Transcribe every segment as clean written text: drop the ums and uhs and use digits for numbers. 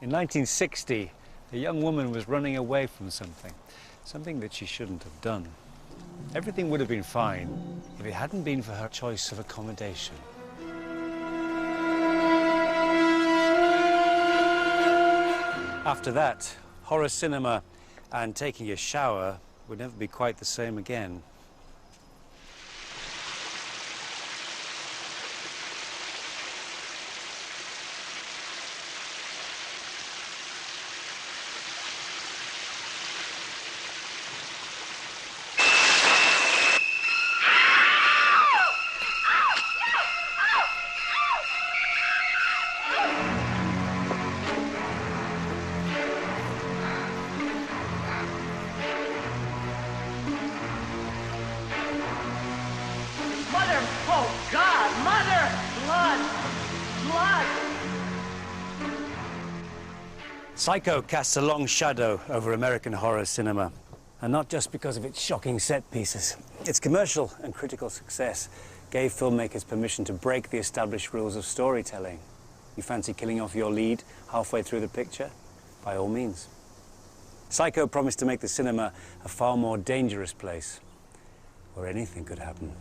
In 1960, a young woman was running away from something that she shouldn't have done. Everything would have been fine if it hadn't been for her choice of accommodation. After that, horror cinema and taking a shower would never be quite the same again. Psycho casts a long shadow over American horror cinema, and not just because of its shocking set pieces. Its commercial and critical success gave filmmakers permission to break the established rules of storytelling. You fancy killing off your lead halfway through the picture? By all means. Psycho promised to make the cinema a far more dangerous place, where anything could happen.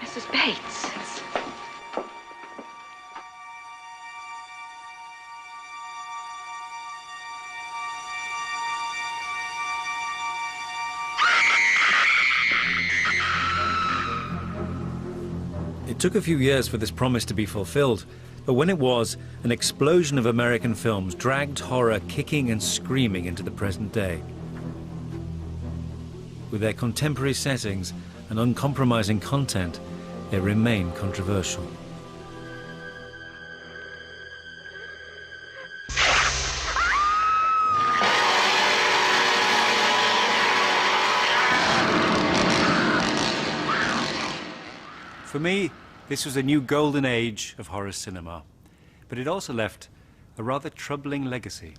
Mrs. Bates. It took a few years for this promise to be fulfilled, but when it was, an explosion of American films dragged horror kicking and screaming into the present day. With their contemporary settings and uncompromising content, they remain controversial. For me, this was a new golden age of horror cinema, but it also left a rather troubling legacy.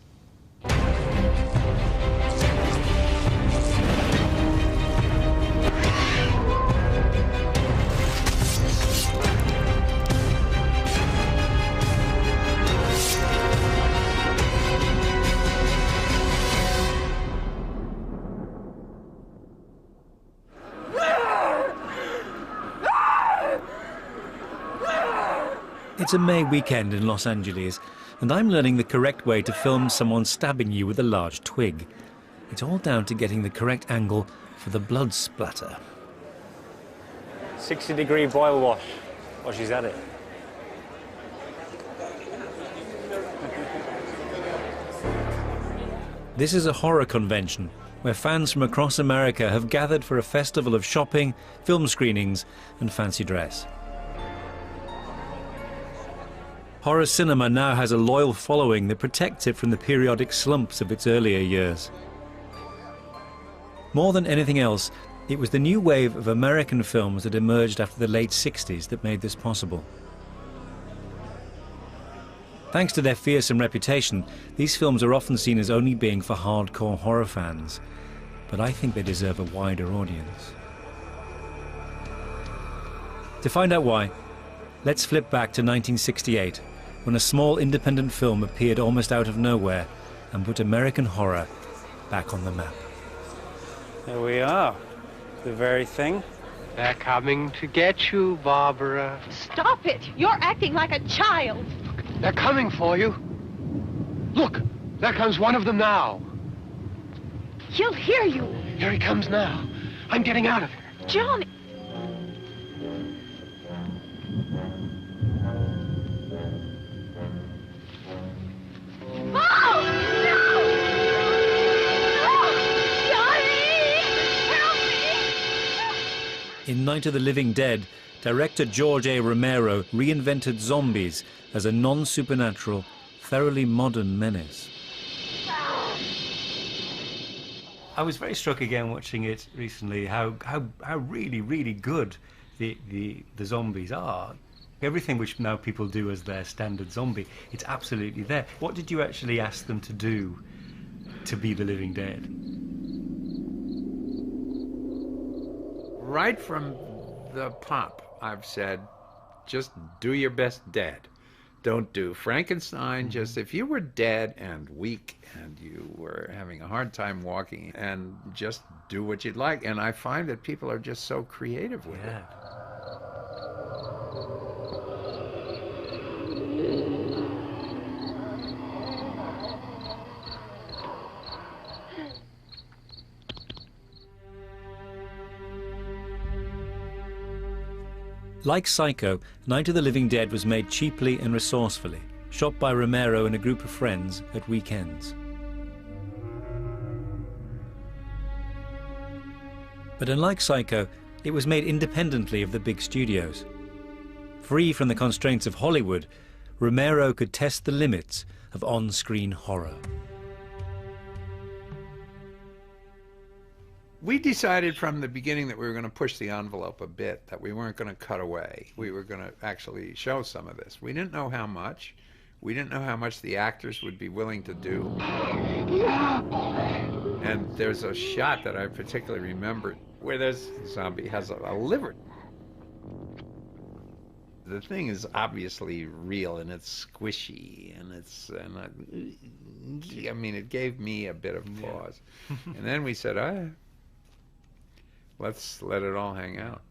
It's a May weekend in Los Angeles, and I'm learning the correct way to film someone stabbing you with a large twig. It's all down to getting the correct angle for the blood splatter. 60-degree boil wash while she's at it. This is a horror convention where fans from across America have gathered for a festival of shopping, film screenings, and fancy dress. Horror cinema now has a loyal following that protects it from the periodic slumps of its earlier years. More than anything else, it was the new wave of American films that emerged after the late 60s that made this possible. Thanks to their fearsome reputation, these films are often seen as only being for hardcore horror fans, but I think they deserve a wider audience. To find out why, let's flip back to 1968, when a small independent film appeared almost out of nowhere and put American horror back on the map. There we are, the very thing. They're coming to get you, Barbara. Stop it! You're acting like a child. They're coming for you. Look, there comes one of them now. He'll hear you. Here he comes now. I'm getting out of here. Johnny. In Night of the Living Dead, director George A. Romero reinvented zombies as a non-supernatural, thoroughly modern menace. I was very struck again watching it recently how really good the zombies are. Everything which now people do as their standard zombie, it's absolutely there. What did you actually ask them to do to be the Living Dead? Right from the pop, I've said, just do your best dead. don't do. Frankenstein, just if you were dead and weak and you were having a hard time walking, and just do what you'd like. And I find that people are just so creative with it. Like Psycho, Night of the Living Dead was made cheaply and resourcefully, shot by Romero and a group of friends at weekends. But unlike Psycho, it was made independently of the big studios. Free from the constraints of Hollywood, Romero could test the limits of on-screen horror. We decided from the beginning that we were going to push the envelope a bit, that we weren't going to cut away. We were going to actually show some of this. We didn't know how much. We didn't know how much the actors would be willing to do. And there's a shot that I particularly remember where this zombie has a liver. The thing is obviously real, and it's squishy, and I mean, it gave me a bit of pause. And then we said, let's let it all hang out.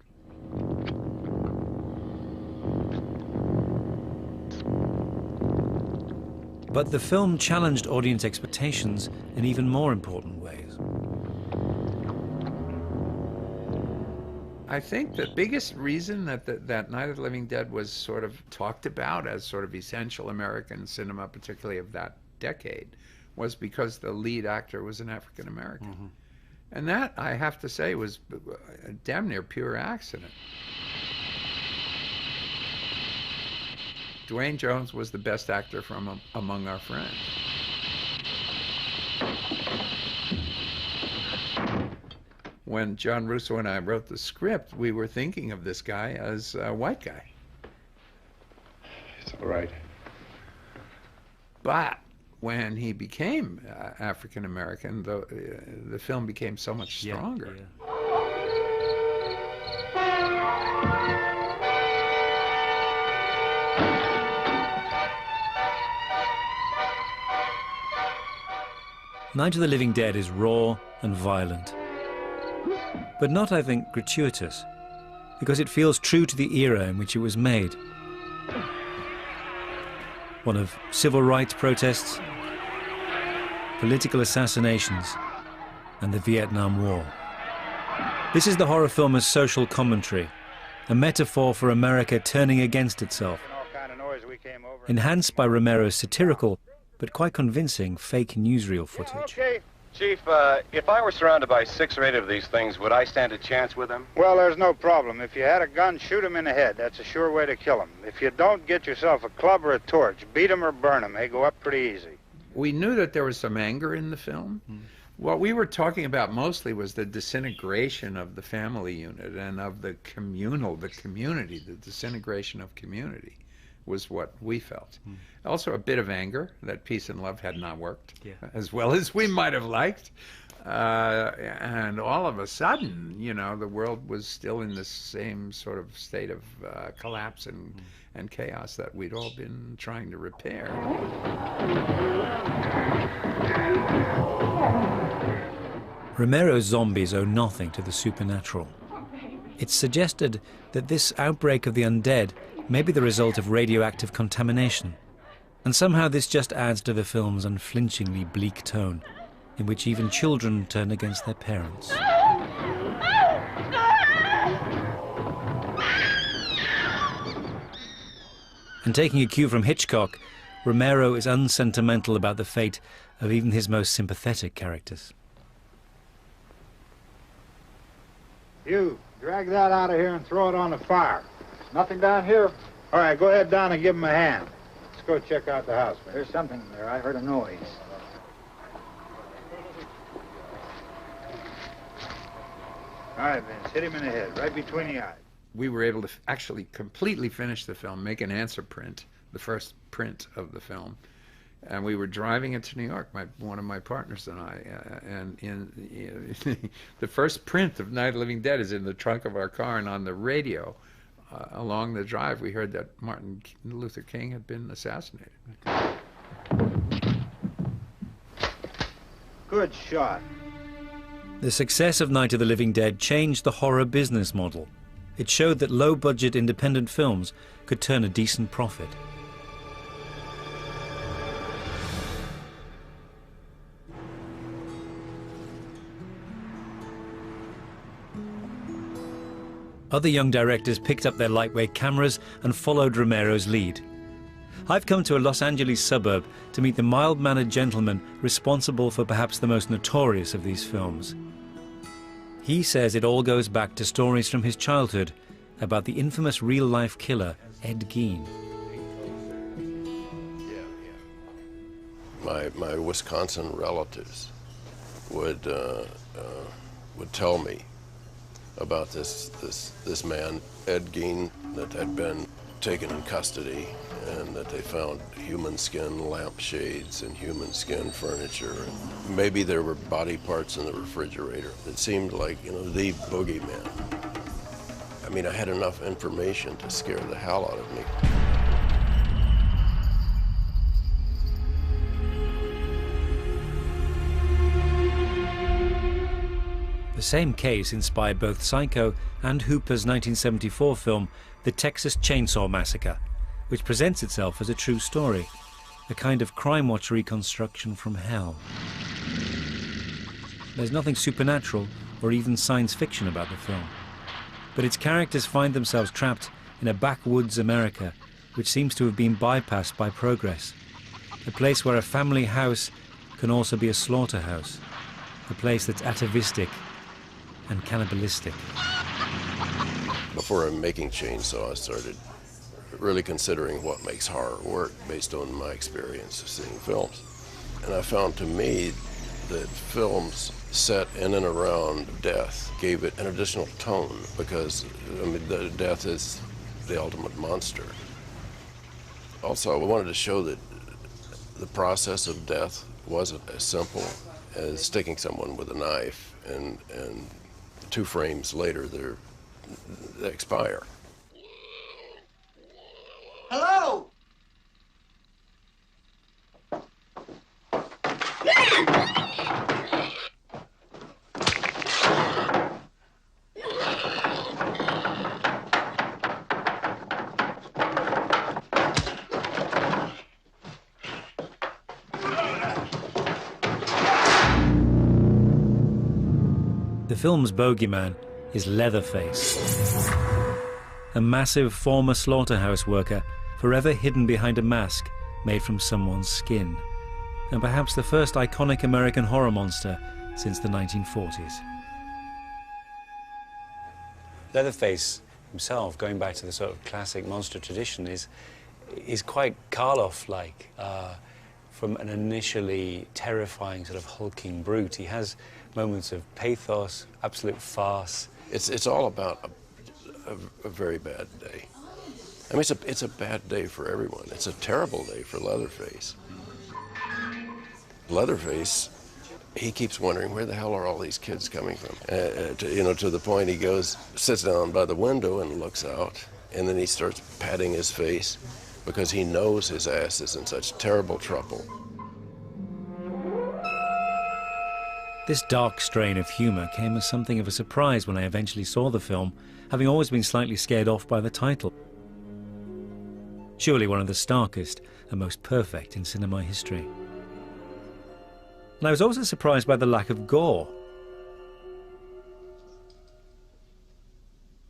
But the film challenged audience expectations in even more important ways. I think the biggest reason that Night of the Living Dead was sort of talked about as sort of essential American cinema, particularly of that decade, was because the lead actor was an African American. Mm-hmm. And that, I have to say, was a damn near pure accident. Dwayne Jones was the best actor from among our friends. When John Russo and I wrote the script, we were thinking of this guy as a white guy. It's all right. But when he became African American, the film became so much stronger. Yeah. Night of the Living Dead is raw and violent, but not, I think, gratuitous, because it feels true to the era in which it was made. One of civil rights protests, political assassinations, and the Vietnam War. This is the horror film as social commentary, a metaphor for America turning against itself, enhanced by Romero's satirical but quite convincing fake newsreel footage. Okay. Chief, if I were surrounded by 6 or 8 of these things, would I stand a chance with them? Well, there's no problem. If you had a gun, shoot him in the head. That's a sure way to kill him. If you don't, get yourself a club or a torch. Beat them or burn them. They go up pretty easy. We knew that there was some anger in the film. What we were talking about mostly was the disintegration of the family unit and of the community, the disintegration of community was what we felt. Also a bit of anger that peace and love had not worked as well as we might have liked. And all of a sudden, you know, the world was still in the same sort of state of collapse and chaos that we'd all been trying to repair. Romero's zombies owe nothing to the supernatural. It's suggested that this outbreak of the undead may be the result of radioactive contamination, and somehow this just adds to the film's unflinchingly bleak tone, in which even children turn against their parents. And taking a cue from Hitchcock, Romero is unsentimental about the fate of even his most sympathetic characters. You, drag that out of here and throw it on the fire. Nothing down here. All right, go ahead down and give him a hand. Let's go check out the house. There's something there. I heard a noise. All right, Vince, hit him in the head, right between the eyes. We were able to actually completely finish the film, make an answer print, the first print of the film. And we were driving it to New York, one of my partners and I, and the first print of Night of the Living Dead is in the trunk of our car, and on the radio, along the drive, we heard that Martin Luther King had been assassinated. Good shot. The success of Night of the Living Dead changed the horror business model. It showed that low-budget independent films could turn a decent profit. Other young directors picked up their lightweight cameras and followed Romero's lead. I've come to a Los Angeles suburb to meet the mild-mannered gentleman responsible for perhaps the most notorious of these films. He says it all goes back to stories from his childhood about the infamous real-life killer, Ed Gein. My Wisconsin relatives would tell me about this man, Ed Gein, that had been taken in custody, and that they found human skin lampshades and human skin furniture. And maybe there were body parts in the refrigerator. It seemed like, you know, the boogeyman. I mean, I had enough information to scare the hell out of me. The same case inspired both Psycho and Hooper's 1974 film, The Texas Chainsaw Massacre, which presents itself as a true story, a kind of Crime Watch reconstruction from hell. There's nothing supernatural or even science fiction about the film, but its characters find themselves trapped in a backwoods America which seems to have been bypassed by progress, a place where a family house can also be a slaughterhouse, a place that's atavistic and cannibalistic. Before I'm making Chainsaw, I started really considering what makes horror work based on my experience of seeing films. And I found, to me, that films set in and around death gave it an additional tone, because, I mean, the death is the ultimate monster. Also, I wanted to show that the process of death wasn't as simple as sticking someone with a knife and 2 frames later they expire. Hello? The film's bogeyman is Leatherface, a massive former slaughterhouse worker forever hidden behind a mask made from someone's skin, and perhaps the first iconic American horror monster since the 1940s. Leatherface himself, going back to the sort of classic monster tradition, is quite Karloff-like. From an initially terrifying sort of hulking brute, he has moments of pathos, absolute farce. It's all about a very bad day. I mean, it's a bad day for everyone. It's a terrible day for Leatherface. Leatherface, he keeps wondering, where the hell are all these kids coming from? To the point he goes, sits down by the window and looks out, and then he starts patting his face because he knows his ass is in such terrible trouble. This dark strain of humour came as something of a surprise when I eventually saw the film, having always been slightly scared off by the title. Surely one of the starkest and most perfect in cinema history. And I was also surprised by the lack of gore.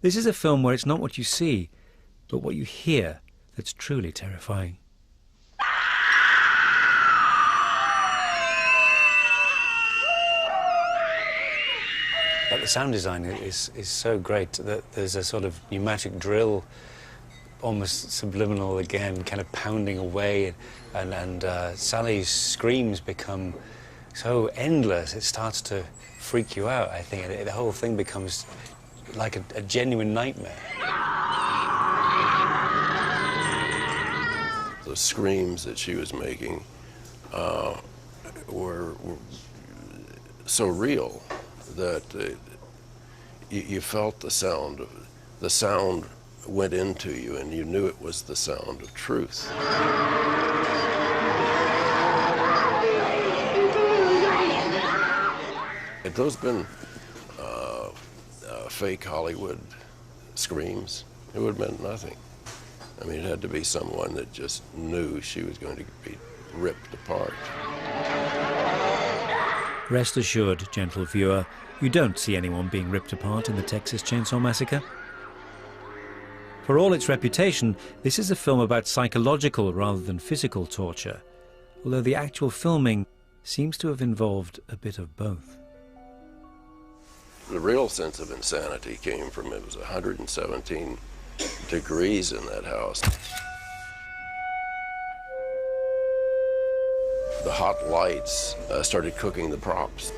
This is a film where it's not what you see, but what you hear that's truly terrifying. But the sound design is so great that there's a sort of pneumatic drill, almost subliminal again, kind of pounding away, and Sally's screams become so endless, it starts to freak you out, I think. The whole thing becomes like a genuine nightmare. The screams that she was making were so real that you felt the sound went into you and you knew it was the sound of truth. Had those been fake Hollywood screams, it would have meant nothing. I mean, it had to be someone that just knew she was going to be ripped apart. Rest assured, gentle viewer, you don't see anyone being ripped apart in the Texas Chainsaw Massacre. For all its reputation, this is a film about psychological rather than physical torture, although the actual filming seems to have involved a bit of both. The real sense of insanity came from it was 117 degrees in that house. The hot lights started cooking the props.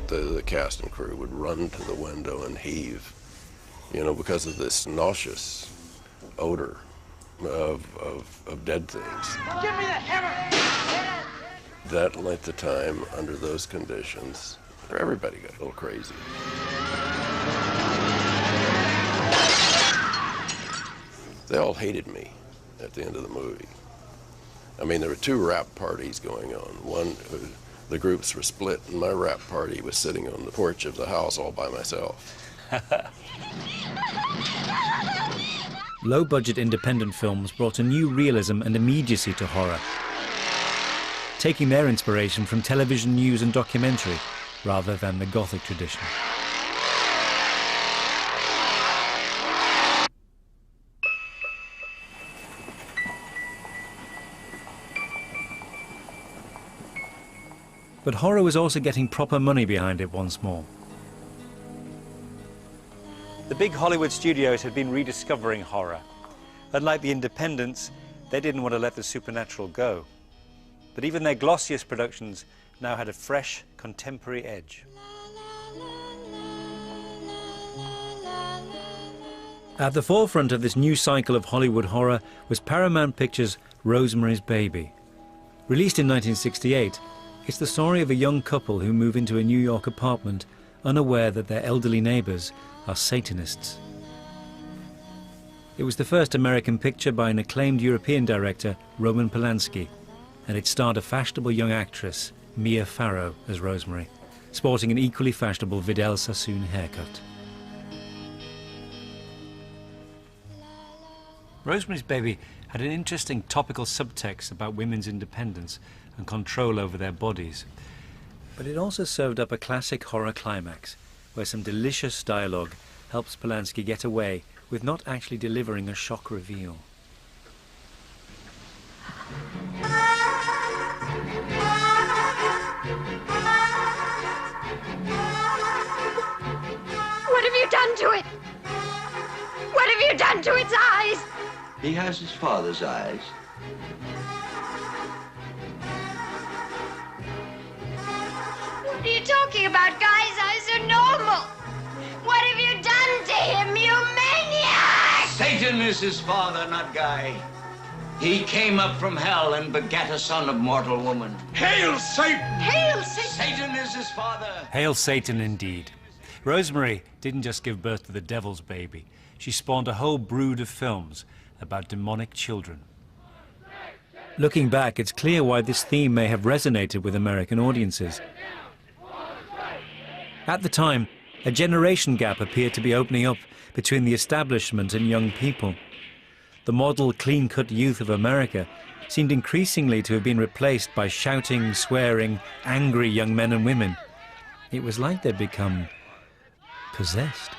The cast and crew would run to the window and heave, you know, because of this nauseous odor of dead things. Give me the hammer! That length of time under those conditions, everybody got a little crazy. They all hated me at the end of the movie. I mean, there were two rap parties going on. One, the groups were split, and my rap party was sitting on the porch of the house all by myself. Low-budget independent films brought a new realism and immediacy to horror, taking their inspiration from television news and documentary, rather than the Gothic tradition. But horror was also getting proper money behind it once more. The big Hollywood studios had been rediscovering horror. Unlike the independents, they didn't want to let the supernatural go. But even their glossiest productions now had a fresh, contemporary edge. At the forefront of this new cycle of Hollywood horror was Paramount Pictures' Rosemary's Baby. Released in 1968, it's the story of a young couple who move into a New York apartment unaware that their elderly neighbors are Satanists. It was the first American picture by an acclaimed European director, Roman Polanski, and it starred a fashionable young actress, Mia Farrow, as Rosemary, sporting an equally fashionable Vidal Sassoon haircut. Rosemary's Baby had an interesting topical subtext about women's independence and control over their bodies. But it also served up a classic horror climax, where some delicious dialogue helps Polanski get away with not actually delivering a shock reveal. What have you done to it? What have you done to its eyes? He has his father's eyes. What are you talking about? Guy's eyes are normal. What have you done to him, you maniac? Satan is his father, not Guy. He came up from hell and begat a son of mortal woman. Hail Satan! Hail Satan! Satan is his father. Hail Satan indeed. Rosemary didn't just give birth to the devil's baby. She spawned a whole brood of films about demonic children. Looking back, it's clear why this theme may have resonated with American audiences. At the time, a generation gap appeared to be opening up between the establishment and young people. The model, clean-cut youth of America seemed increasingly to have been replaced by shouting, swearing, angry young men and women. It was like they'd become possessed.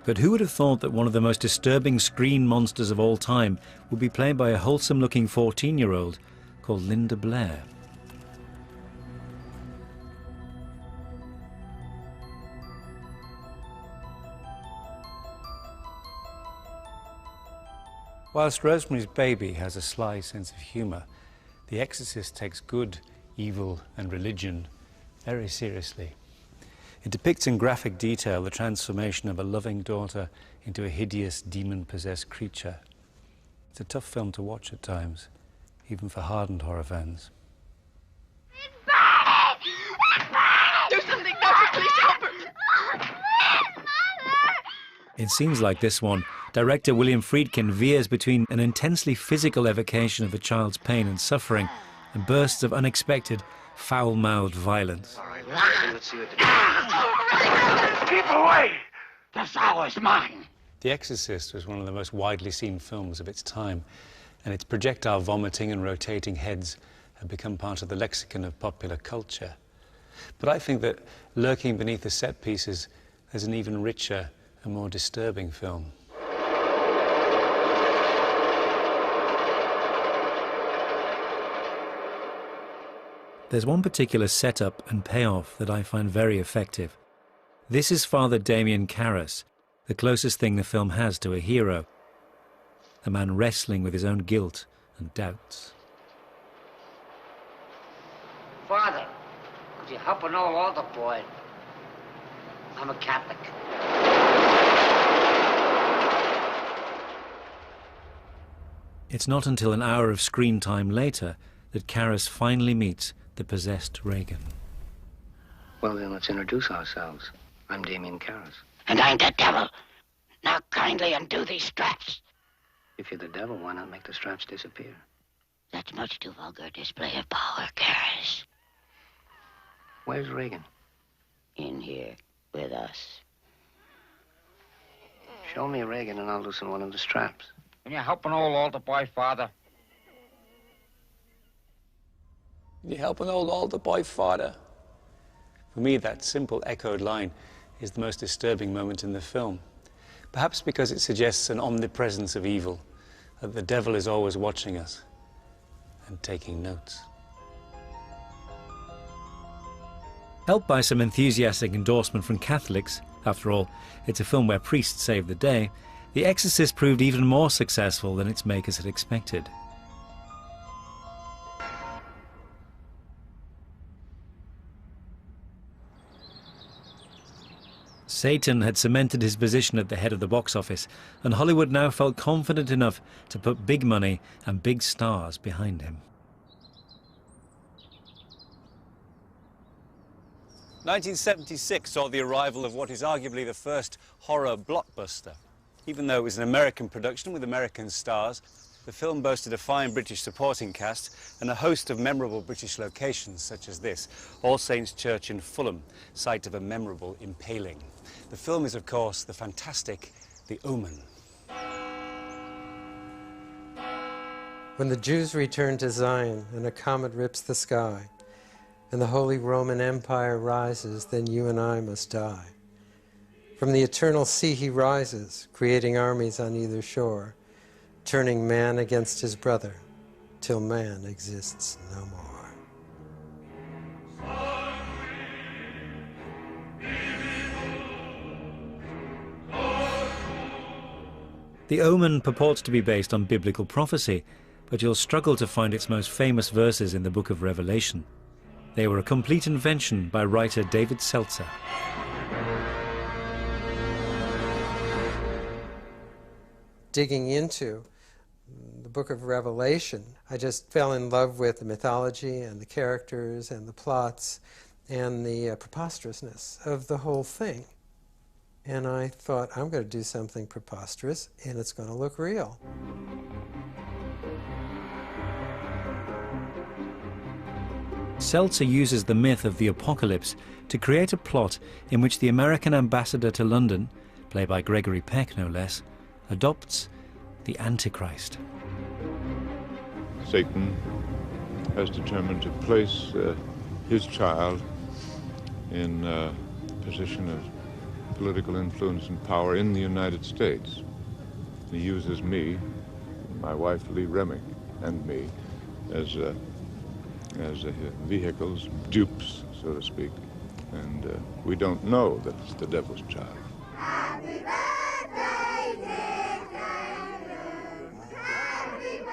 But who would have thought that one of the most disturbing screen monsters of all time would be played by a wholesome-looking 14-year-old called Linda Blair? Whilst Rosemary's Baby has a sly sense of humour, The Exorcist takes good, evil and religion very seriously. It depicts in graphic detail the transformation of a loving daughter into a hideous, demon-possessed creature. It's a tough film to watch at times, even for hardened horror fans. It's burning! It's burning! Do something, Doctor, please help her! In scenes like this one, director William Friedkin veers between an intensely physical evocation of a child's pain and suffering and bursts of unexpected, foul-mouthed violence. All right, let's see what Keep away! This hour's mine. The Exorcist was one of the most widely seen films of its time, and its projectile vomiting and rotating heads have become part of the lexicon of popular culture. But I think that lurking beneath the set pieces is an even richer and more disturbing film. There's one particular setup and payoff that I find very effective. This is Father Damien Karras, the closest thing the film has to a hero, a man wrestling with his own guilt and doubts. Father, could you help an old altar boy? I'm a Catholic. It's not until an hour of screen time later that Karras finally meets the possessed Reagan. Well, then, let's introduce ourselves. I'm Damien Karras. And I'm the devil. Now kindly undo these straps. If you're the devil, why not make the straps disappear? That's much too vulgar a display of power, Karras. Where's Reagan? In here with us. Show me Reagan and I'll loosen one of the straps. Can you help an old altar boy, Father? Can you help an old altar boy, Father? For me, that simple echoed line is the most disturbing moment in the film. Perhaps because it suggests an omnipresence of evil, that the devil is always watching us and taking notes. Helped by some enthusiastic endorsement from Catholics, after all, it's a film where priests save the day, The Exorcist proved even more successful than its makers had expected. Satan had cemented his position at the head of the box office, and Hollywood now felt confident enough to put big money and big stars behind him. 1976 saw the arrival of what is arguably the first horror blockbuster. Even though it was an American production with American stars, the film boasted a fine British supporting cast and a host of memorable British locations such as this, All Saints Church in Fulham, site of a memorable impaling. The film is, of course, the fantastic The Omen. When the Jews return to Zion and a comet rips the sky, and the Holy Roman Empire rises, then you and I must die. From the eternal sea he rises, creating armies on either shore, turning man against his brother, till man exists no more. The Omen purports to be based on biblical prophecy, but you'll struggle to find its most famous verses in the book of Revelation. They were a complete invention by writer David Seltzer. Digging into the book of Revelation, I just fell in love with the mythology and the characters and the plots and the preposterousness of the whole thing. And I thought, I'm going to do something preposterous, and it's going to look real. Seltzer uses the myth of the apocalypse to create a plot in which the American ambassador to London, played by Gregory Peck no less, adopts the Antichrist. Satan has determined to place his child in a position of political influence and power in the United States. He uses me, my wife Lee Remick, and me as vehicles, dupes, so to speak. And we don't know that it's the devil's child. Happy birthday, dear Carlos. Happy birthday.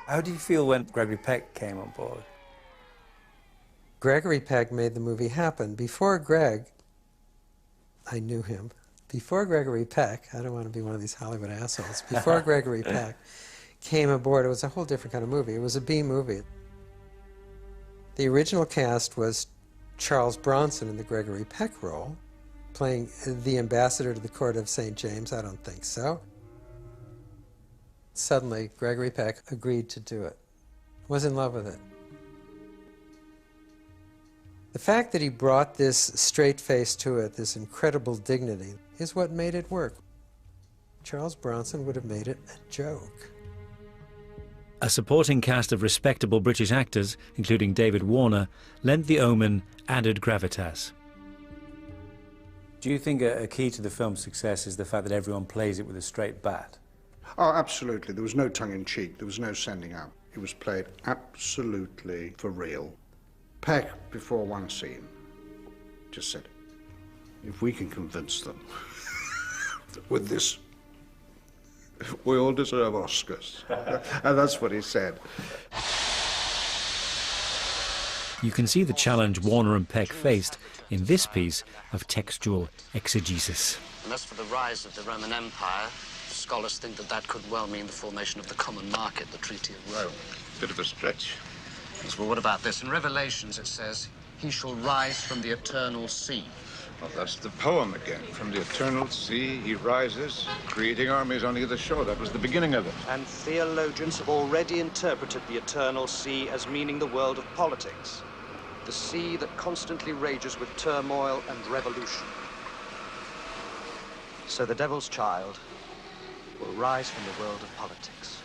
How do you feel when Gregory Peck came on board? Gregory Peck made the movie happen. Before Greg, I knew him. Before Gregory Peck, I don't want to be one of these Hollywood assholes. Before Gregory Peck came aboard, it was a whole different kind of movie. It was a B movie. The original cast was Charles Bronson in the Gregory Peck role, playing the ambassador to the court of St. James. I don't think so. Suddenly, Gregory Peck agreed to do it, was in love with it. The fact that he brought this straight face to it, this incredible dignity, is what made it work. Charles Bronson would have made it a joke. A supporting cast of respectable British actors, including David Warner, lent The Omen added gravitas. Do you think a key to the film's success is the fact that everyone plays it with a straight bat? Oh, absolutely. There was no tongue-in-cheek. There was no sending out. It was played absolutely for real. Peck, before one scene, just said, if we can convince them with this, we all deserve Oscars. And that's what he said. You can see the challenge Warner and Peck faced in this piece of textual exegesis. And as for the rise of the Roman Empire, scholars think that that could well mean the formation of the common market, the Treaty of Rome. Bit of a stretch. Yes, well, what about this? In Revelations it says, he shall rise from the eternal sea. Well, that's the poem again. From the eternal sea, he rises, creating armies on either shore. That was the beginning of it. And theologians have already interpreted the eternal sea as meaning the world of politics. The sea that constantly rages with turmoil and revolution. So the devil's child will rise from the world of politics.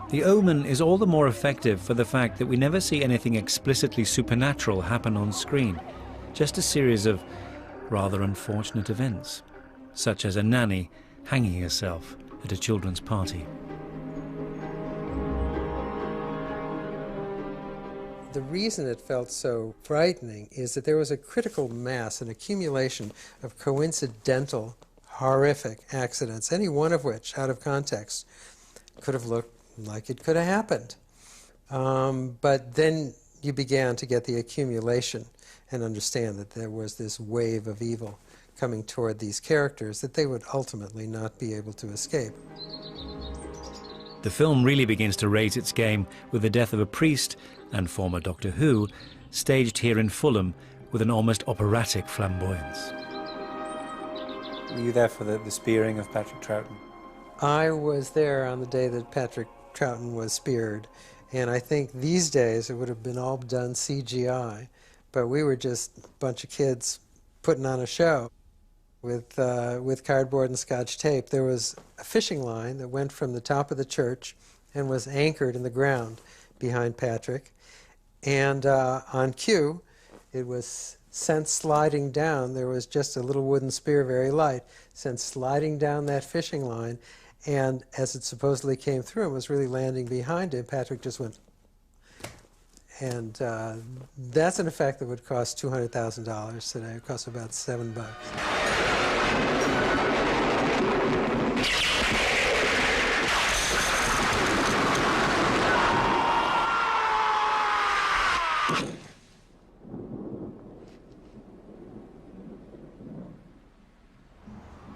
The Omen is all the more effective for the fact that we never see anything explicitly supernatural happen on screen, just a series of rather unfortunate events, such as a nanny hanging herself at a children's party. The reason it felt so frightening is that there was a critical mass, an accumulation of coincidental, horrific accidents, any one of which, out of context, could have looked like it could have happened. But then you began to get the accumulation and understand that there was this wave of evil coming toward these characters that they would ultimately not be able to escape. The film really begins to raise its game with the death of a priest and former Doctor Who, staged here in Fulham with an almost operatic flamboyance. Were you there for the spearing of Patrick Troughton? I was there on the day that Patrick Troughton was speared, and I think these days it would have been all done CGI, but we were just a bunch of kids putting on a show with cardboard and Scotch tape. There was a fishing line that went from the top of the church and was anchored in the ground behind Patrick, and on cue it was sent sliding down. There was just a little wooden spear, very light, sent sliding down that fishing line, and as it supposedly came through and was really landing behind him, Patrick just went. And that's an effect that would cost $200,000 today. It costs about $7.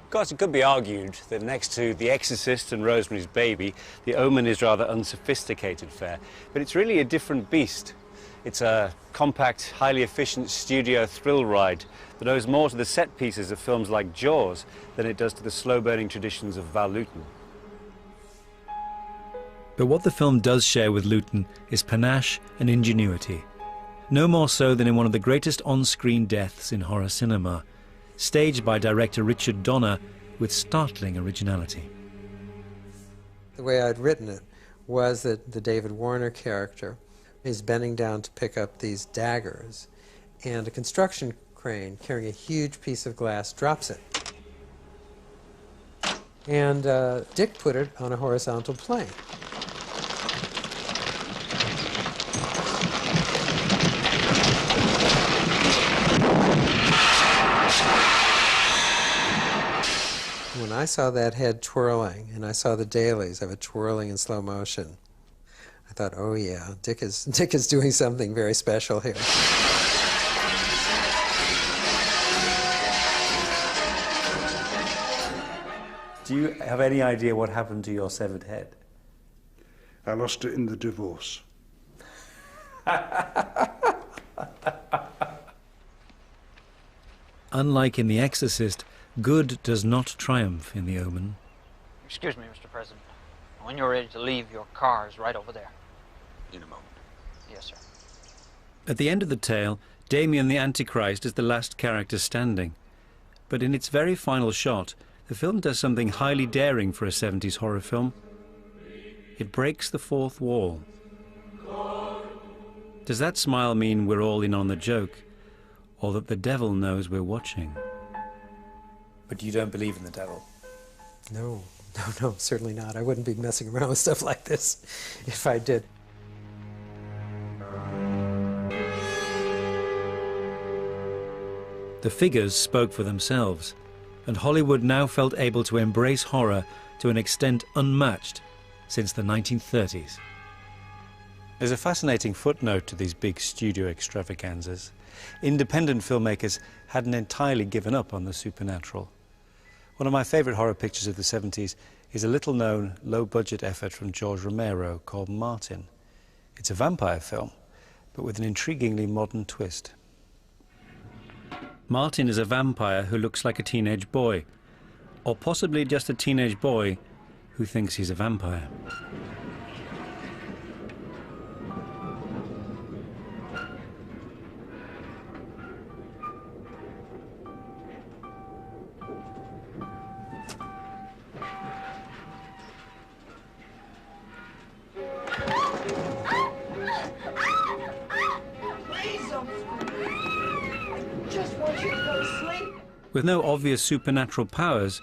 Of course, it could be argued that next to The Exorcist and Rosemary's Baby, The Omen is rather unsophisticated fare, but it's really a different beast. It's a compact, highly efficient studio thrill ride that owes more to the set pieces of films like Jaws than it does to the slow-burning traditions of Val Lewton. But what the film does share with Lewton is panache and ingenuity, no more so than in one of the greatest on-screen deaths in horror cinema, staged by director Richard Donner with startling originality. The way I'd written it was that the David Warner character is bending down to pick up these daggers, and a construction crane carrying a huge piece of glass drops it. And Dick put it on a horizontal plane. When I saw that head twirling, and I saw the dailies of it twirling in slow motion, I thought, oh yeah, Dick is doing something very special here. Do you have any idea what happened to your severed head? I lost it in the divorce. Unlike in The Exorcist, good does not triumph in The Omen. Excuse me, Mr. President. When you're ready to leave, your car is right over there. In a moment. Yes, sir. At the end of the tale, Damien the Antichrist is the last character standing. But in its very final shot, the film does something highly daring for a 70s horror film. It breaks the fourth wall. Does that smile mean we're all in on the joke, or that the devil knows we're watching? But you don't believe in the devil? No, certainly not. I wouldn't be messing around with stuff like this if I did. The figures spoke for themselves, and Hollywood now felt able to embrace horror to an extent unmatched since the 1930s. There's a fascinating footnote to these big studio extravaganzas. Independent filmmakers hadn't entirely given up on the supernatural. One of my favourite horror pictures of the 70s is a little-known, low-budget effort from George Romero called Martin. It's a vampire film, but with an intriguingly modern twist. Martin is a vampire who looks like a teenage boy, or possibly just a teenage boy who thinks he's a vampire. With no obvious supernatural powers,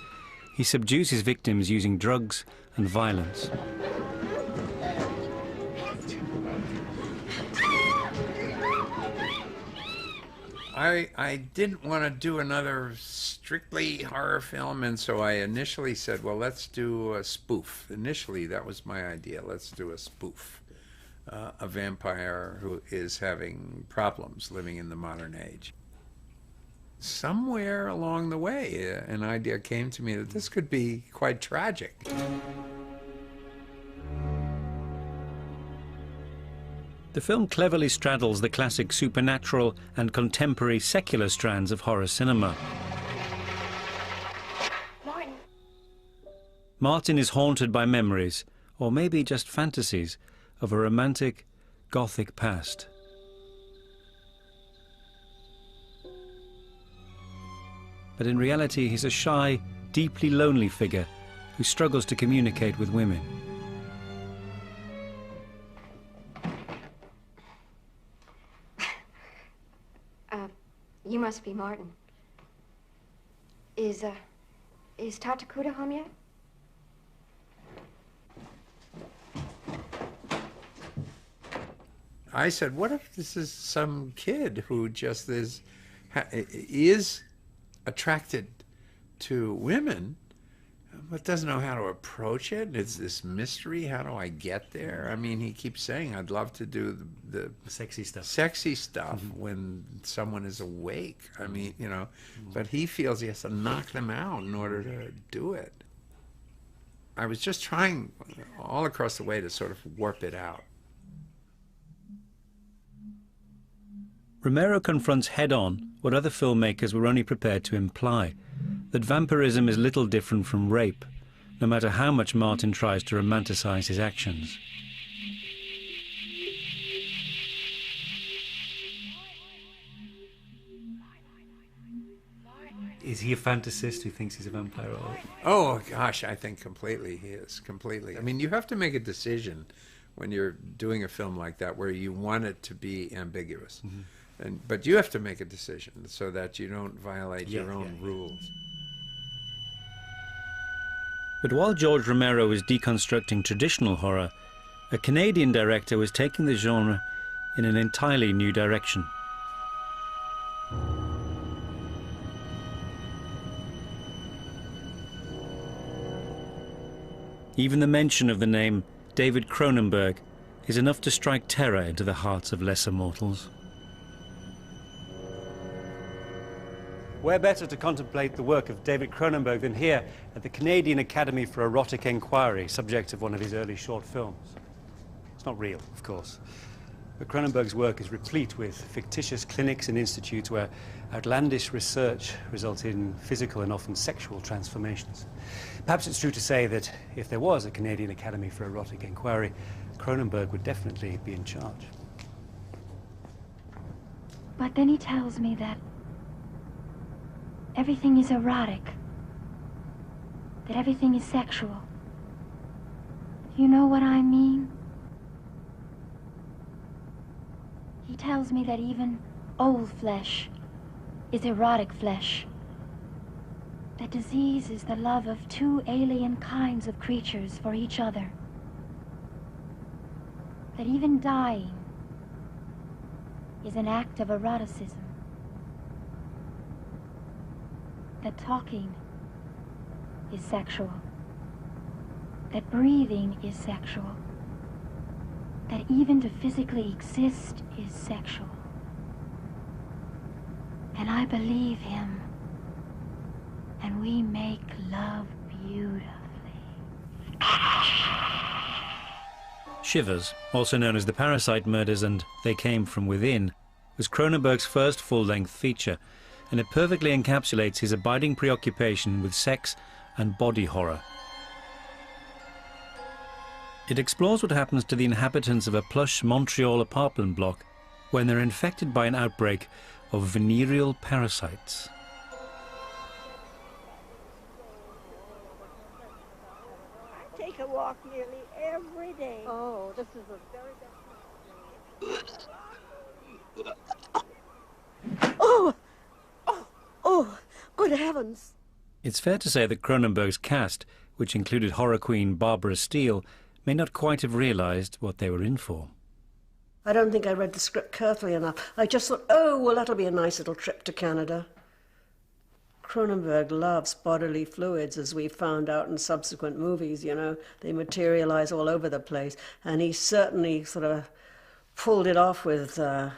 he subdues his victims using drugs and violence. I didn't want to do another strictly horror film, and so I initially said, well, let's do a spoof. Initially, that was my idea. Let's do a spoof. A vampire who is having problems living in the modern age. Somewhere along the way, an idea came to me that this could be quite tragic. The film cleverly straddles the classic supernatural and contemporary secular strands of horror cinema. Martin is haunted by memories, or maybe just fantasies, of a romantic, gothic past. But in reality, he's a shy, deeply lonely figure who struggles to communicate with women. You must be Martin. Is Tatakuta home yet? I said, what if this is some kid who just is attracted to women, but doesn't know how to approach it? It's this mystery. How do I get there? I mean, he keeps saying, I'd love to do the sexy stuff. Sexy stuff when someone is awake. I mean, you know, but he feels he has to knock them out in order to do it. I was just trying all across the way to sort of warp it out. Romero confronts head-on what other filmmakers were only prepared to imply, that vampirism is little different from rape, no matter how much Martin tries to romanticize his actions. Is he a fantasist who thinks he's a vampire? Oh, gosh, I think completely he is, completely. I mean, you have to make a decision when you're doing a film like that where you want it to be ambiguous. But you have to make a decision so that you don't violate your own rules. But while George Romero was deconstructing traditional horror, a Canadian director was taking the genre in an entirely new direction. Even the mention of the name David Cronenberg is enough to strike terror into the hearts of lesser mortals. Where better to contemplate the work of David Cronenberg than here at the Canadian Academy for Erotic Inquiry, subject of one of his early short films. It's not real, of course, but Cronenberg's work is replete with fictitious clinics and institutes where outlandish research results in physical and often sexual transformations. Perhaps it's true to say that if there was a Canadian Academy for Erotic Inquiry, Cronenberg would definitely be in charge. But then he tells me that everything is erotic, that everything is sexual. You know what I mean? He tells me that even old flesh is erotic flesh. That disease is the love of two alien kinds of creatures for each other. That even dying is an act of eroticism. That talking is sexual. That breathing is sexual. That even to physically exist is sexual. And I believe him. And we make love beautifully. Shivers, also known as The Parasite Murders and They Came From Within, was Cronenberg's first full-length feature, and it perfectly encapsulates his abiding preoccupation with sex and body horror. It explores what happens to the inhabitants of a plush Montreal apartment block when they're infected by an outbreak of venereal parasites. I take a walk nearly every day. Oh, this is the very best. Oh! Oh! Oh! Good heavens! It's fair to say that Cronenberg's cast, which included horror queen Barbara Steele, may not quite have realised what they were in for. I don't think I read the script carefully enough. I just thought, oh, well, that'll be a nice little trip to Canada. Cronenberg loves bodily fluids, as we found out in subsequent movies, you know. They materialize all over the place. And he certainly sort of pulled it off with the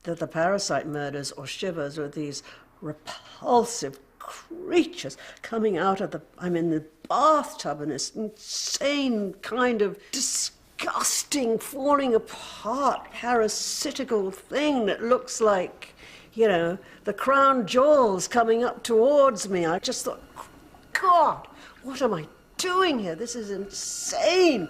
Parasite Murders or Shivers, with these repulsive creatures coming out of I'm in the bathtub in this insane kind of disgusting, falling apart, parasitical thing that looks like, you know, the crown jewels coming up towards me. I just thought, God, what am I doing here? This is insane.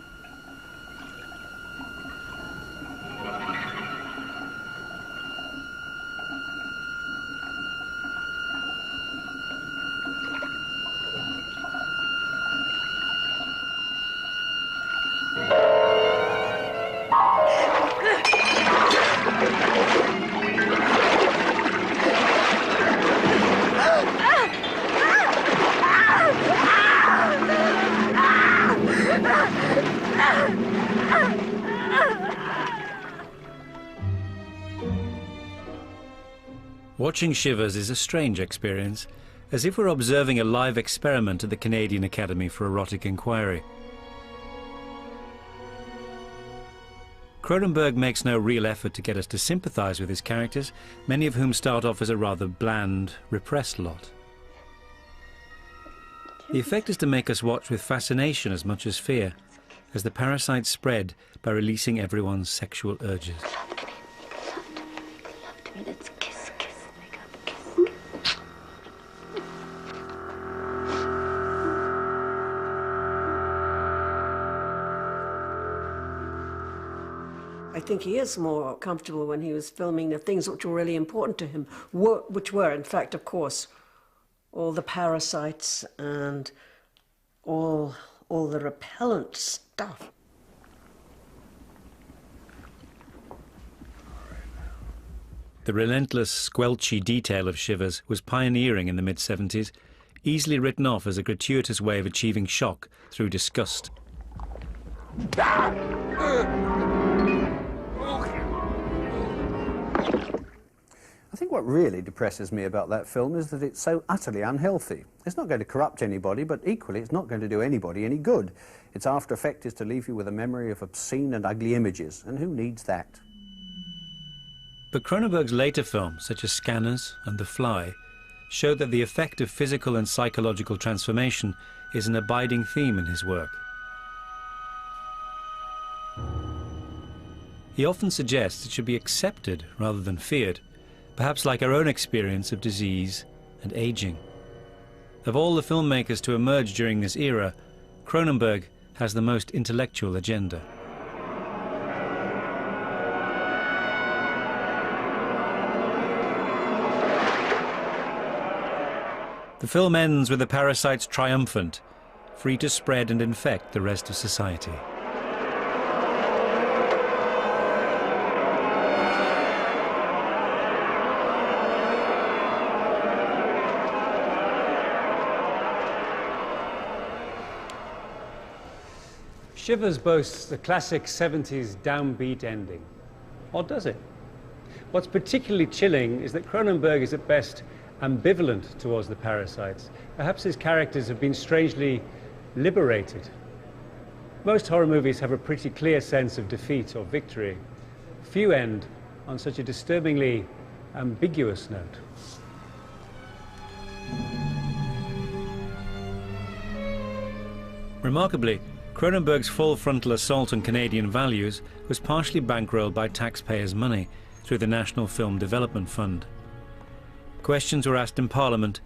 Watching Shivers is a strange experience, as if we're observing a live experiment at the Canadian Academy for Erotic Inquiry. Cronenberg makes no real effort to get us to sympathise with his characters, many of whom start off as a rather bland, repressed lot. The effect is to make us watch with fascination as much as fear, as the parasites spread by releasing everyone's sexual urges. Let's kiss, kiss, make up, kiss. I think he is more comfortable when he was filming the things which were really important to him, which were, in fact, of course, all the parasites and all the repellent stuff. The relentless, squelchy detail of Shivers was pioneering in the mid-70s, easily written off as a gratuitous way of achieving shock through disgust. I think what really depresses me about that film is that it's so utterly unhealthy. It's not going to corrupt anybody, but equally it's not going to do anybody any good. Its after effect is to leave you with a memory of obscene and ugly images, and who needs that? But Cronenberg's later films, such as Scanners and The Fly, showed that the effect of physical and psychological transformation is an abiding theme in his work. He often suggests it should be accepted rather than feared, perhaps like our own experience of disease and aging. Of all the filmmakers to emerge during this era, Cronenberg has the most intellectual agenda. The film ends with the parasites triumphant, free to spread and infect the rest of society. Shivers boasts the classic 70s downbeat ending. Or does it? What's particularly chilling is that Cronenberg is at best ambivalent towards the parasites. Perhaps his characters have been strangely liberated. Most horror movies have a pretty clear sense of defeat or victory. Few end on such a disturbingly ambiguous note. Remarkably, Cronenberg's full frontal assault on Canadian values was partially bankrolled by taxpayers' money through the National Film Development Fund. Questions were asked in Parliament,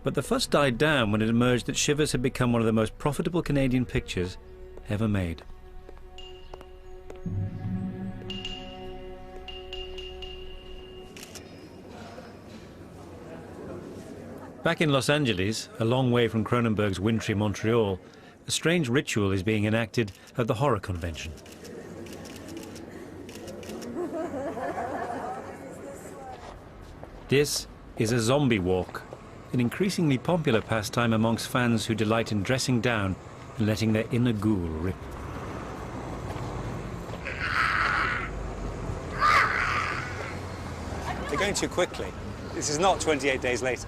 but the fuss died down when it emerged that Shivers had become one of the most profitable Canadian pictures ever made. Back in Los Angeles, a long way from Cronenberg's wintry Montreal, a strange ritual is being enacted at the horror convention. This is a zombie walk, an increasingly popular pastime amongst fans who delight in dressing down and letting their inner ghoul rip. They're going too quickly. This is not 28 days later.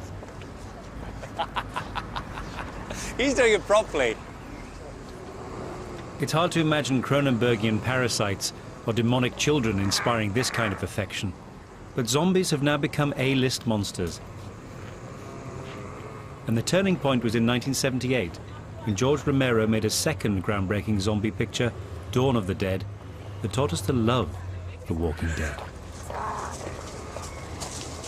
He's doing it properly. It's hard to imagine Cronenbergian parasites or demonic children inspiring this kind of affection. But zombies have now become A-list monsters. And the turning point was in 1978, when George Romero made a second groundbreaking zombie picture, Dawn of the Dead, that taught us to love The Walking Dead.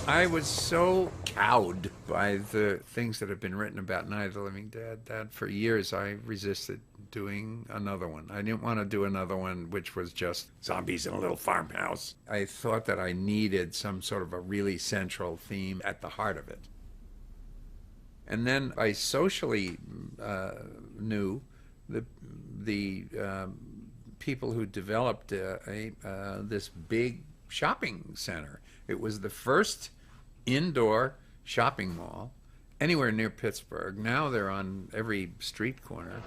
I was so cowed by the things that have been written about Night of the Living Dead that for years I resisted doing another one. I didn't want to do another one which was just zombies in a little farmhouse. I thought that I needed some sort of a really central theme at the heart of it. And then I socially knew the people who developed this big shopping center. It was the first indoor shopping mall anywhere near Pittsburgh. Now they're on every street corner.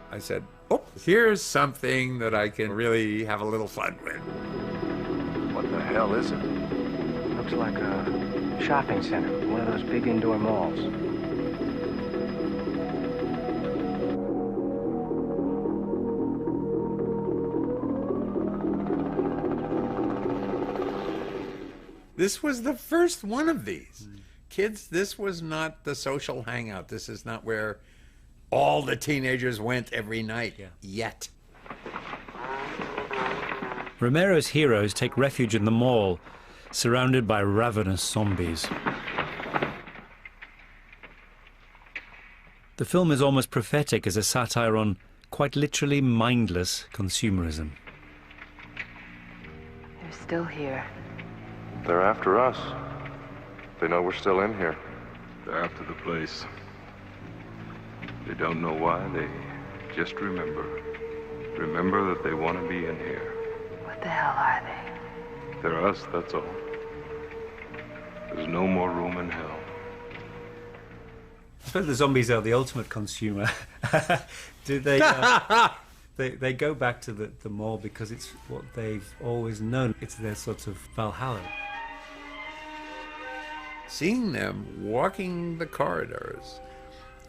I said, oh, here's something that I can really have a little fun with. What the hell is it? Looks like a shopping center, one of those big indoor malls. This was the first one of these. Kids, this was not the social hangout. This is not where all the teenagers went every night yet. Romero's heroes take refuge in the mall, surrounded by ravenous zombies. The film is almost prophetic as a satire on, quite literally, mindless consumerism. They're still here. They're after us. They know we're still in here. They're after the place. They don't know why, they just remember. Remember that they want to be in here. What the hell are they? They're us, that's all. There's no more room in hell. I suppose the zombies are the ultimate consumer. Do they... They go back to the mall because it's what they've always known. It's their sort of Valhalla. Seeing them walking the corridors,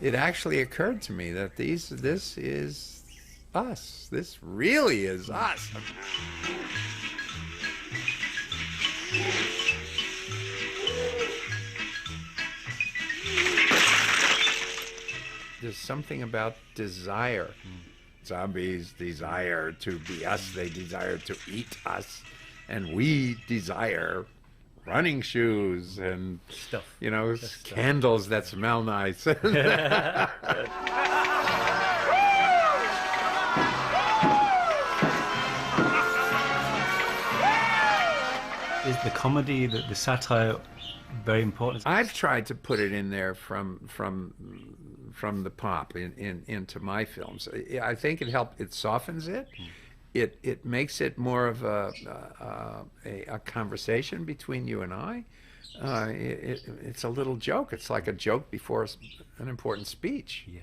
it actually occurred to me that this is us. This really is us. there's something about desire. Zombies desire to be us. They desire to eat us. And we desire running shoes and stuff. You know, candles that smell nice. Is the comedy, the satire, very important? I've tried to put it in there from the pop into my films. I think it softens it. It makes it more of a conversation between you and I. It's a little joke. It's like a joke before an important speech. Yeah.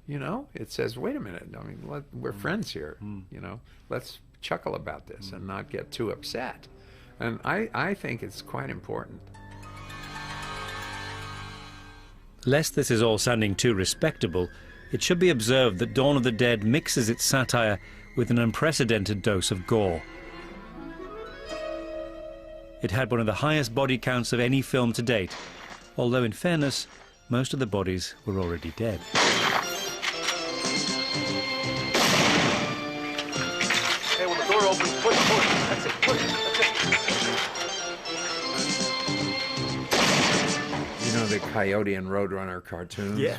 You know, it says, wait a minute. I mean, we're friends here. You know, let's chuckle about this and not get too upset. And I think it's quite important. Lest this is all sounding too respectable, it should be observed that Dawn of the Dead mixes its satire with an unprecedented dose of gore. It had one of the highest body counts of any film to date, although in fairness, most of the bodies were already dead. Hey, when the door opens, push. That's it, push. That's it. You know the Coyote and Roadrunner cartoons? Yeah.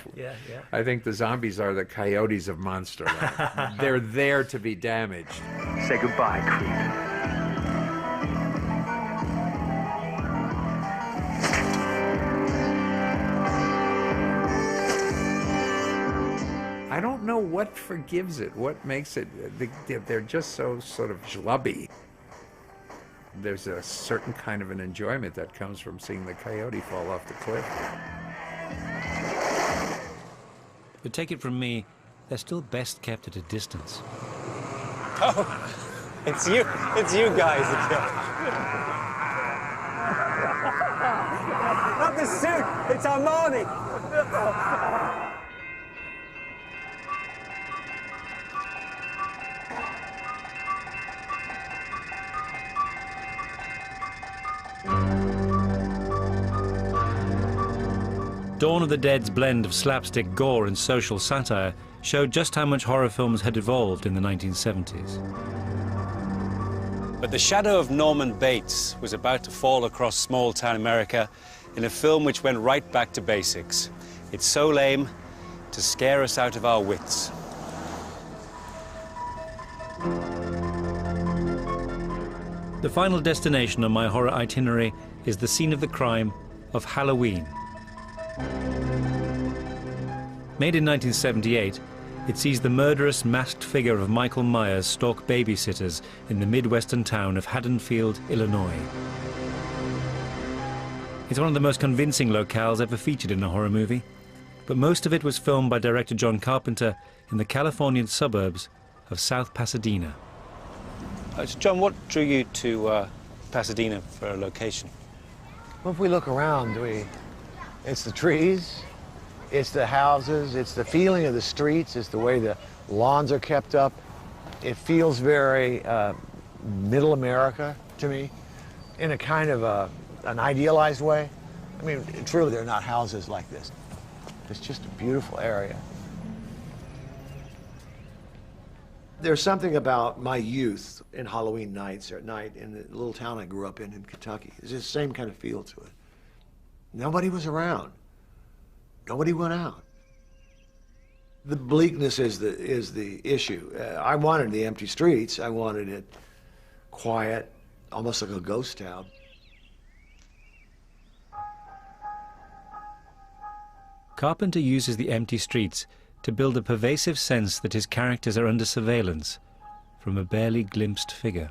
I think the zombies are the coyotes of Monsterland. They're there to be damaged. Say goodbye, creep. I don't know what forgives it, what makes it, they're just so sort of schlubby. There's a certain kind of an enjoyment that comes from seeing the coyote fall off the cliff. But take it from me, they're still best kept at a distance. Oh, it's you guys again. Not the suit, it's Armani. Dawn of the Dead's blend of slapstick gore and social satire showed just how much horror films had evolved in the 1970s. But the shadow of Norman Bates was about to fall across small-town America in a film which went right back to basics. It's so lame to scare us out of our wits. The final destination on my horror itinerary is the scene of the crime of Halloween. Made in 1978, it sees the murderous masked figure of Michael Myers stalk babysitters in the midwestern town of Haddonfield, Illinois. It's one of the most convincing locales ever featured in a horror movie, but most of it was filmed by director John Carpenter in the Californian suburbs of South Pasadena. John, what drew you to Pasadena for a location? Well, if we look around, it's the trees, it's the houses, it's the feeling of the streets, it's the way the lawns are kept up. It feels very middle America to me, in a kind of an idealized way. I mean, truly, there are not houses like this. It's just a beautiful area. There's something about my youth in Halloween nights or at night in the little town I grew up in Kentucky. There's the same kind of feel to it. Nobody was around. Nobody went out. The bleakness is the issue. I wanted the empty streets. I wanted it quiet, almost like a ghost town. Carpenter uses the empty streets to build a pervasive sense that his characters are under surveillance from a barely glimpsed figure.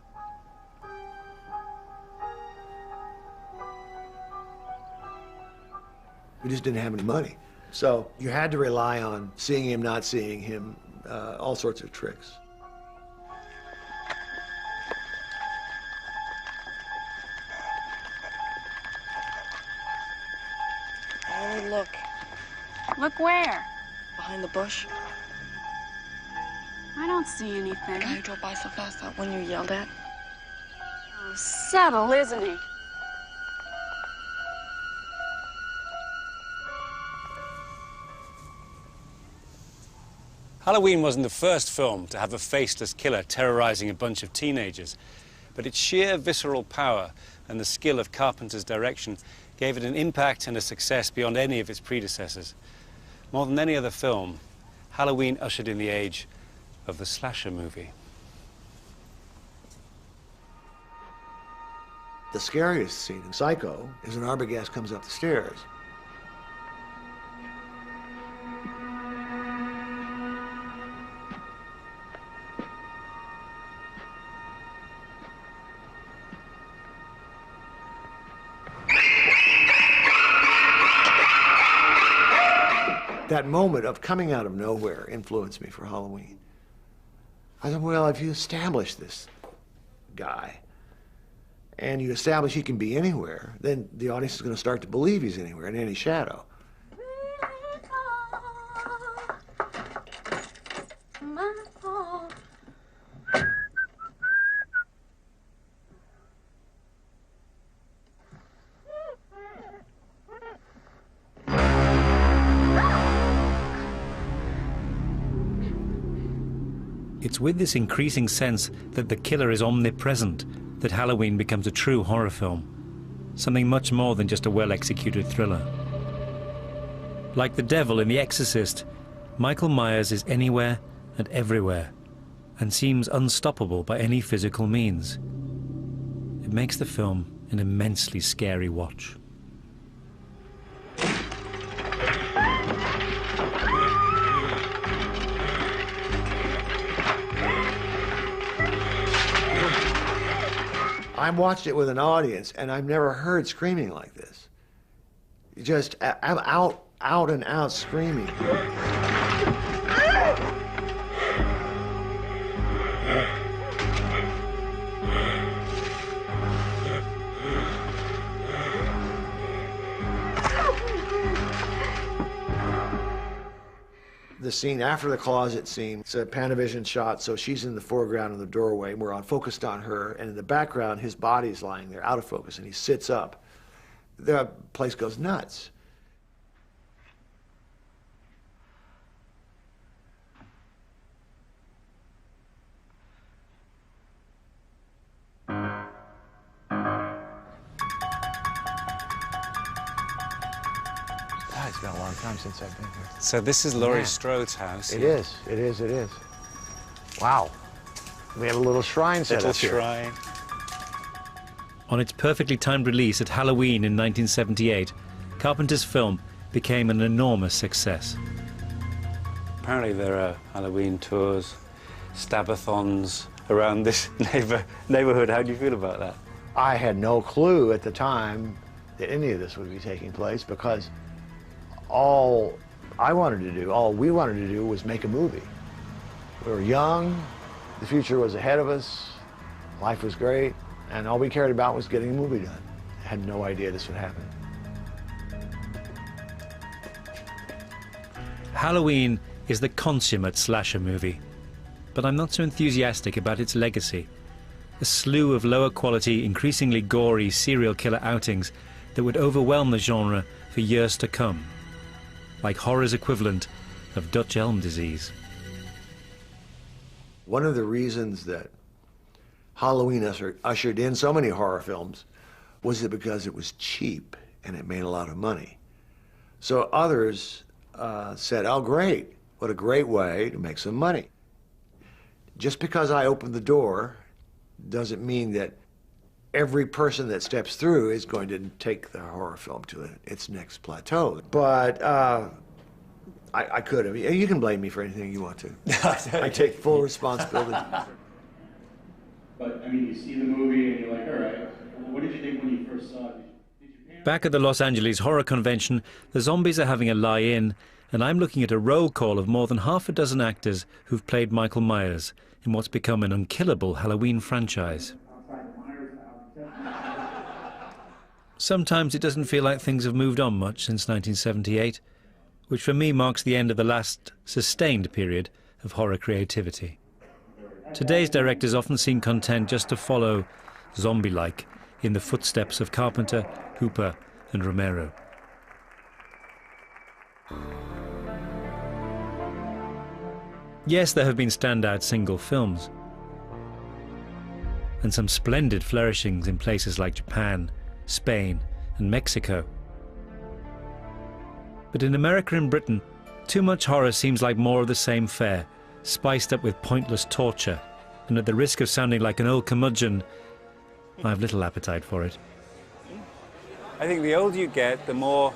We just didn't have any money. So you had to rely on seeing him, not seeing him, all sorts of tricks. Oh, look. Look where? Behind the bush. I don't see anything. The guy who drove by so fast, that one you yelled at. Oh, subtle, isn't he? Halloween wasn't the first film to have a faceless killer terrorizing a bunch of teenagers, but its sheer visceral power and the skill of Carpenter's direction gave it an impact and a success beyond any of its predecessors. More than any other film, Halloween ushered in the age of the slasher movie. The scariest scene in Psycho is when Arbogast comes up the stairs. That moment of coming out of nowhere influenced me for Halloween. I thought, well, if you establish this guy, and you establish he can be anywhere, then the audience is going to start to believe he's anywhere, in any shadow. It's with this increasing sense that the killer is omnipresent that Halloween becomes a true horror film, something much more than just a well-executed thriller. Like the devil in The Exorcist, Michael Myers is anywhere and everywhere, and seems unstoppable by any physical means. It makes the film an immensely scary watch. I watched it with an audience, and I've never heard screaming like this. Just out and out screaming. The scene after the closet scene, it's a Panavision shot, so she's in the foreground in the doorway, and we're focused on her, and in the background, his body's lying there, out of focus, and he sits up. The place goes nuts. It's been a long time since I've been here. So this is Laurie Strode's house. It is. It is. It is. Wow. We have a little shrine set up here. Little shrine. On its perfectly timed release at Halloween in 1978, Carpenter's film became an enormous success. Apparently there are Halloween tours, stabathons around this neighborhood. How do you feel about that? I had no clue at the time that any of this would be taking place, because all I wanted to do, all we wanted to do was make a movie. We were young, the future was ahead of us, life was great, and all we cared about was getting a movie done. I had no idea this would happen. Halloween is the consummate slasher movie, but I'm not so enthusiastic about its legacy. A slew of lower quality, increasingly gory serial killer outings that would overwhelm the genre for years to come, like horror's equivalent of Dutch elm disease. One of the reasons that Halloween ushered in so many horror films was that because it was cheap and it made a lot of money. So others said, oh great, what a great way to make some money. Just because I opened the door doesn't mean that every person that steps through is going to take the horror film to its next plateau. But I could have. You can blame me for anything you want to. I take full responsibility. But, I mean, you see the movie and you're like, all right, what did you think when you first saw it? Back at the Los Angeles Horror Convention, the zombies are having a lie-in, and I'm looking at a roll call of more than half a dozen actors who've played Michael Myers in what's become an unkillable Halloween franchise. Sometimes it doesn't feel like things have moved on much since 1978, which for me marks the end of the last sustained period of horror creativity. Today's directors often seem content just to follow, zombie-like, in the footsteps of Carpenter, Hooper and Romero. Yes, there have been standout single films, and some splendid flourishings in places like Japan, Spain, and Mexico. But in America and Britain, too much horror seems like more of the same fare, spiced up with pointless torture, and at the risk of sounding like an old curmudgeon, I have little appetite for it. I think the older you get, the more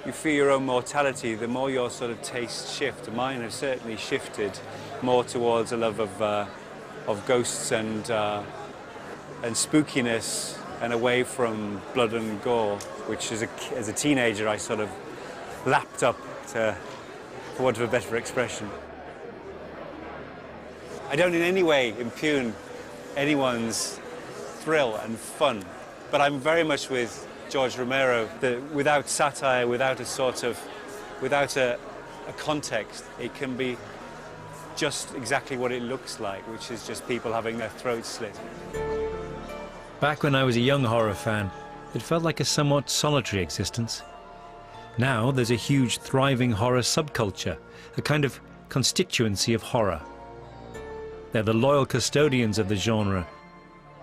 you feel your own mortality, the more your sort of tastes shift. Mine have certainly shifted more towards a love of ghosts and spookiness, and away from blood and gore, which as a teenager I sort of lapped up to, for want of a better expression. I don't in any way impugn anyone's thrill and fun, but I'm very much with George Romero that without satire, without a context, it can be just exactly what it looks like, which is just people having their throats slit. Back when I was a young horror fan, it felt like a somewhat solitary existence. Now there's a huge, thriving horror subculture, a kind of constituency of horror. They're the loyal custodians of the genre,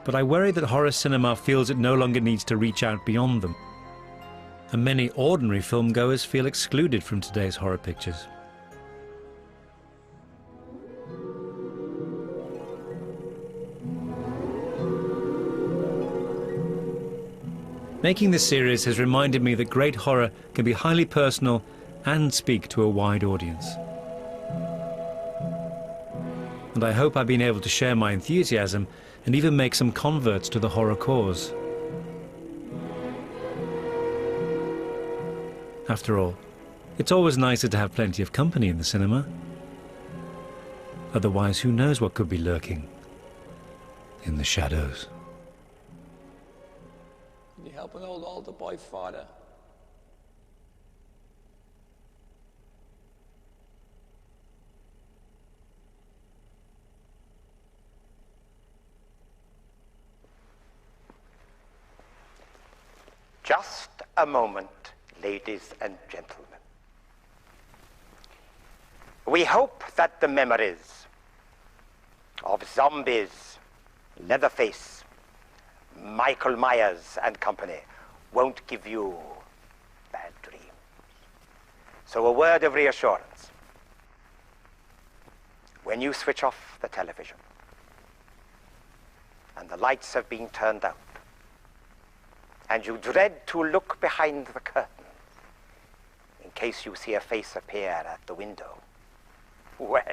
but I worry that horror cinema feels it no longer needs to reach out beyond them. And many ordinary filmgoers feel excluded from today's horror pictures. Making this series has reminded me that great horror can be highly personal and speak to a wide audience. And I hope I've been able to share my enthusiasm and even make some converts to the horror cause. After all, it's always nicer to have plenty of company in the cinema. Otherwise, who knows what could be lurking in the shadows. Can you help an old altar boy, Father? Just a moment, ladies and gentlemen. We hope that the memories of zombies, Leatherface, Michael Myers and company won't give you bad dreams. So a word of reassurance. When you switch off the television and the lights have been turned out, and you dread to look behind the curtains in case you see a face appear at the window, well,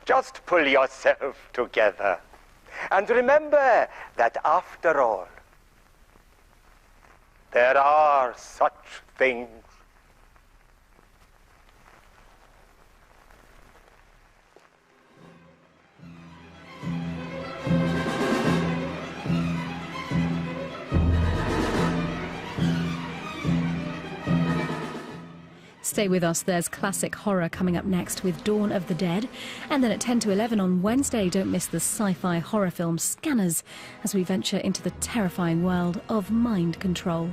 just pull yourself together and remember that after all, there are such things. Stay with us, there's classic horror coming up next with Dawn of the Dead. And then at 10 to 11 on Wednesday, don't miss the sci-fi horror film Scanners as we venture into the terrifying world of mind control.